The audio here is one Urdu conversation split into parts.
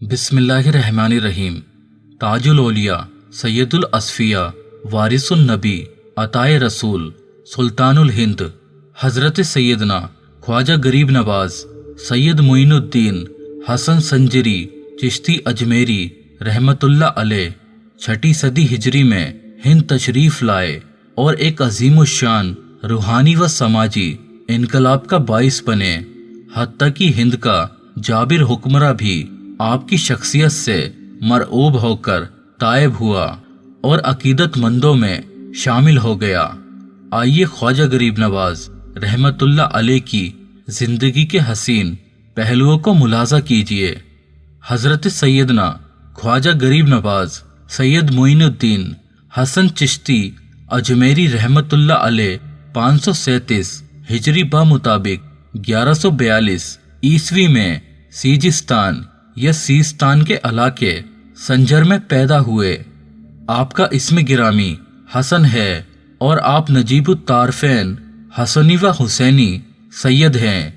بسم اللہ الرحمن الرحیم۔ تاج الاولیاء، سید الاصفیاء، وارث النبی، عطائے رسول، سلطان الہند، حضرت سیدنا خواجہ غریب نواز سید معین الدین حسن سنجری چشتی اجمیری رحمت اللہ علیہ 6 صدی ہجری میں ہند تشریف لائے اور ایک عظیم الشان روحانی و سماجی انقلاب کا باعث بنے، حتیٰ کہ ہند کا جابر حکمراں بھی آپ کی شخصیت سے مرعوب ہو کر تائب ہوا اور عقیدت مندوں میں شامل ہو گیا۔ آئیے خواجہ غریب نواز رحمت اللہ علیہ کی زندگی کے حسین پہلوؤں کو ملاحظہ کیجیے۔ حضرت سیدنا خواجہ غریب نواز سید معین الدین حسن چشتی اجمیری رحمت اللہ علیہ 537 ہجری بمطابق 1142 عیسوی میں سیجستان یا سیستان کے علاقے سنجر میں پیدا ہوئے۔ آپ کا اسم گرامی حسن ہے اور آپ نجیب الطارفین حسنی و حسینی سید ہیں۔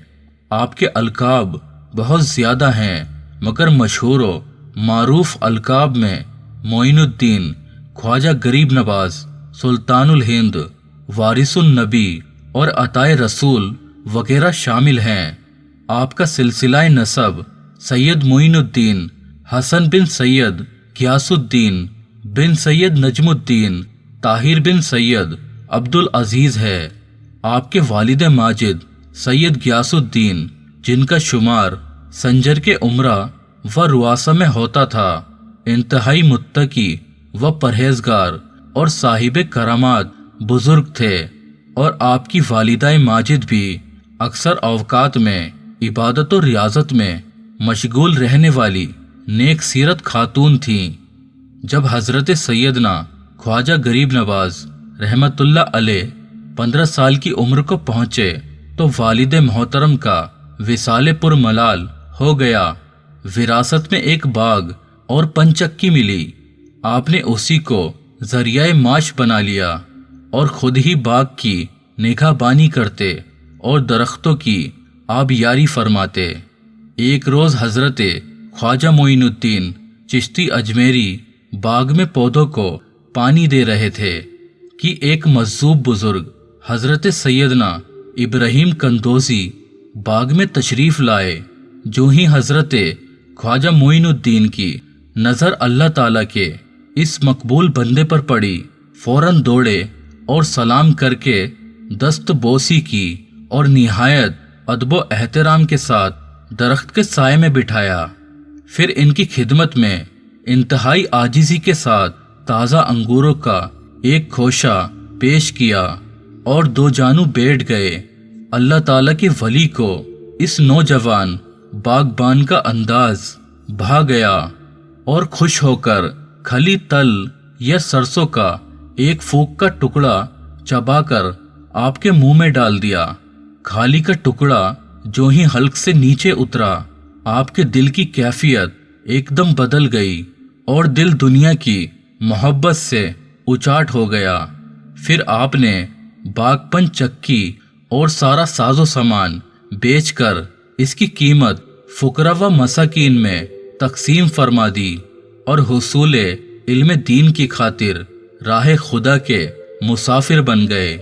آپ کے القاب بہت زیادہ ہیں، مگر مشہور و معروف القاب میں معین الدین، خواجہ غریب نواز، سلطان الہند، وارث النبی اور عطائے رسول وغیرہ شامل ہیں۔ آپ کا سلسلہ نسب سید معین الدین حسن بن سید غیاث الدین بن سید نجم الدین طاہر بن سید عبد العزیز ہے۔ آپ کے والد ماجد سید غیاث الدین، جن کا شمار سنجر کے عمرہ و رؤسا میں ہوتا تھا، انتہائی متقی و پرہیزگار اور صاحب کرامات بزرگ تھے، اور آپ کی والدہ ماجد بھی اکثر اوقات میں عبادت و ریاضت میں مشغول رہنے والی نیک سیرت خاتون تھیں۔ جب حضرت سیدنا خواجہ غریب نواز رحمت اللہ علیہ 15 سال کی عمر کو پہنچے تو والد محترم کا وصال پر ملال ہو گیا۔ وراثت میں ایک باغ اور پنچکی ملی، آپ نے اسی کو ذریعہ معاش بنا لیا اور خود ہی باغ کی نگہبانی کرتے اور درختوں کی آبیاری فرماتے۔ ایک روز حضرت خواجہ معین الدین چشتی اجمیری باغ میں پودوں کو پانی دے رہے تھے کہ ایک مجذوب بزرگ حضرت سیدنا ابراہیم قندوزی باغ میں تشریف لائے۔ جو ہی حضرت خواجہ معین الدین کی نظر اللہ تعالیٰ کے اس مقبول بندے پر پڑی، فوراً دوڑے اور سلام کر کے دست بوسی کی اور نہایت ادب و احترام کے ساتھ درخت کے سائے میں بٹھایا۔ پھر ان کی خدمت میں انتہائی عاجزی کے ساتھ تازہ انگوروں کا ایک کھوشا پیش کیا اور 2 جانب بیٹھ گئے۔ اللہ تعالیٰ کے ولی کو اس نوجوان باغبان کا انداز بھا گیا اور خوش ہو کر کھلی تل یا سرسوں کا ایک پھوک کا ٹکڑا چبا کر آپ کے منہ میں ڈال دیا۔ کھالی کا ٹکڑا جو ہی حلق سے نیچے اترا، آپ کے دل کی کیفیت ایک دم بدل گئی اور دل دنیا کی محبت سے اچاٹ ہو گیا۔ پھر آپ نے باغ پن چکی اور سارا ساز و سامان بیچ کر اس کی قیمت فقراء و مساکین میں تقسیم فرما دی اور حصول علم دین کی خاطر راہ خدا کے مسافر بن گئے۔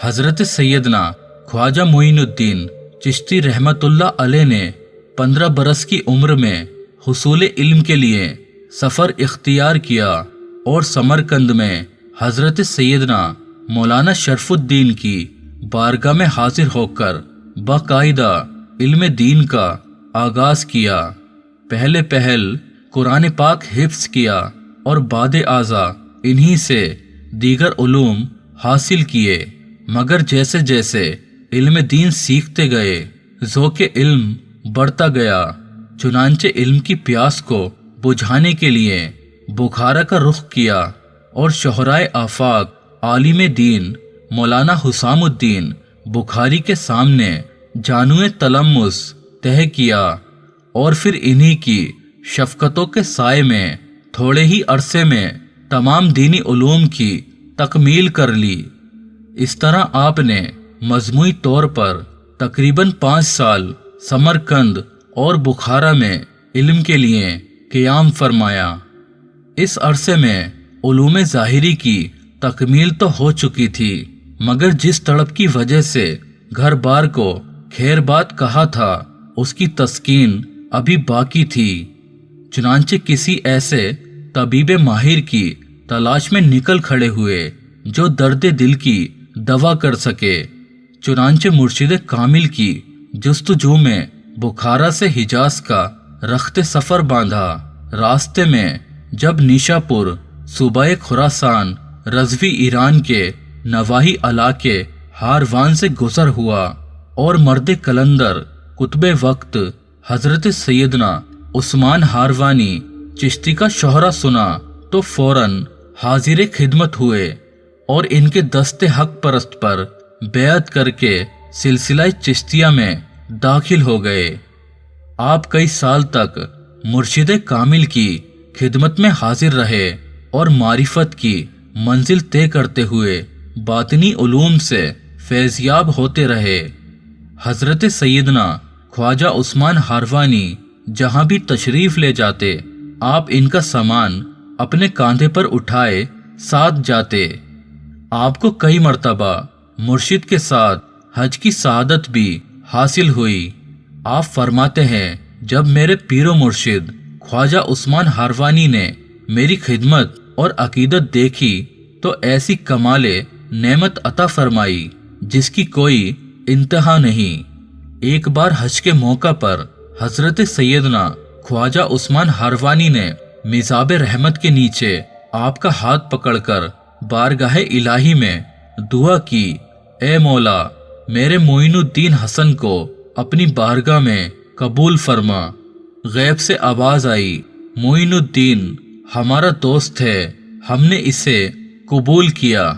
حضرت سیدنا خواجہ معین الدین چشتی رحمت اللہ علیہ نے 15 برس کی عمر میں حصول علم کے لیے سفر اختیار کیا اور سمرقند میں حضرت سیدنا مولانا شرف الدین کی بارگاہ میں حاضر ہو کر باقاعدہ علم دین کا آغاز کیا۔ پہل قرآن پاک حفظ کیا اور بعد ازاں انہی سے دیگر علوم حاصل کیے، مگر جیسے جیسے علم دین سیکھتے گئے، ذوق علم بڑھتا گیا۔ چنانچہ علم کی پیاس کو بجھانے کے لیے بخارا کا رخ کیا اور شہرائے آفاق عالم دین مولانا حسام الدین بخاری کے سامنے جانوئے تلمس طے کیا، اور پھر انہی کی شفقتوں کے سائے میں تھوڑے ہی عرصے میں تمام دینی علوم کی تکمیل کر لی۔ اس طرح آپ نے مجموعی طور پر تقریباً 5 سال سمرقند اور بخارا میں علم کے لیے قیام فرمایا۔ اس عرصے میں علوم ظاہری کی تکمیل تو ہو چکی تھی، مگر جس تڑپ کی وجہ سے گھر بار کو خیر بات کہا تھا اس کی تسکین ابھی باقی تھی۔ چنانچہ کسی ایسے طبیب ماہر کی تلاش میں نکل کھڑے ہوئے جو درد دل کی دوا کر سکے۔ چنانچہ مرشد کامل کی جستجو میں بخارا سے حجاز کا رخت سفر باندھا۔ راستے میں جب نیشا پور صوبہ خراسان رضوی ایران کے نواحی علاقے ہاروان سے گزر ہوا اور مرد کلندر قطب وقت حضرت سیدنا عثمان ہاروانی چشتی کا شہرہ سنا تو فوراً حاضر خدمت ہوئے اور ان کے دست حق پرست پر بیعت کر کے سلسلہ چشتیہ میں داخل ہو گئے۔ آپ کئی سال تک مرشد کامل کی خدمت میں حاضر رہے اور معرفت کی منزل طے کرتے ہوئے باطنی علوم سے فیضیاب ہوتے رہے۔ حضرت سیدنا خواجہ عثمان ہاروانی جہاں بھی تشریف لے جاتے آپ ان کا سامان اپنے کاندھے پر اٹھائے ساتھ جاتے۔ آپ کو کئی مرتبہ مرشد کے ساتھ حج کی سعادت بھی حاصل ہوئی۔ آپ فرماتے ہیں جب میرے پیر و مرشد خواجہ عثمان ہاروانی نے میری خدمت اور عقیدت دیکھی تو ایسی کمال نعمت عطا فرمائی جس کی کوئی انتہا نہیں۔ ایک بار حج کے موقع پر حضرت سیدنا خواجہ عثمان ہاروانی نے مزاب رحمت کے نیچے آپ کا ہاتھ پکڑ کر بارگاہ الہی میں دعا کی، اے مولا میرے معین الدین حسن کو اپنی بارگاہ میں قبول فرما۔ غیب سے آواز آئی، معین الدین ہمارا دوست ہے، ہم نے اسے قبول کیا۔